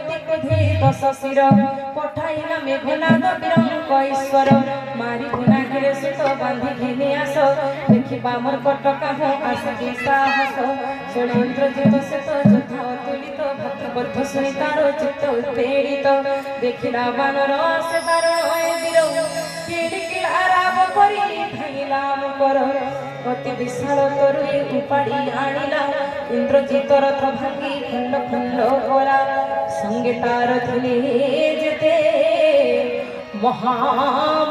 ଅତି କ୍ରୋଧେ ଦଶ ଶିର ପଠାଇଲା ମେଘନାଦ ବୀରଙ୍କ ଈଶ୍ୱର ମାରି ଗୁନାଘରେ ସୁତ ବାନ୍ଧି ଘେନି ଆସ ଦେଖିବା ମୋର କଟକା ହୋ ଆସିକି ସାହସ ଶୁଣି ଇନ୍ଦ୍ରଜିତ ଶେତ ଯୋଦ୍ଧା ଅତୁଳିତ ଭାତୃବର୍ଦ୍ଧ ଶୁଣି ତାର ଚିତ୍ତ ଉତ୍ପୀଡ଼ିତ ଦେଖିଲା ବାନର ସେ ବାରଣ ଏ ବୀର କିଳିକିଳା ରାବ କରି ଧାଇଲା ମୁକର ଅତି ବିଶାଳ ତରୁଏ ଉପାଡ଼ି ଆଣିଲା ଇନ୍ଦ୍ରଜିତ ରଥ ଭାଙ୍ଗି ଖଣ୍ଡ ଖଣ୍ଡ କଲା ସଙ୍ଗେ ତାର ଥିଲେ ଯେତେ ମହାବଳ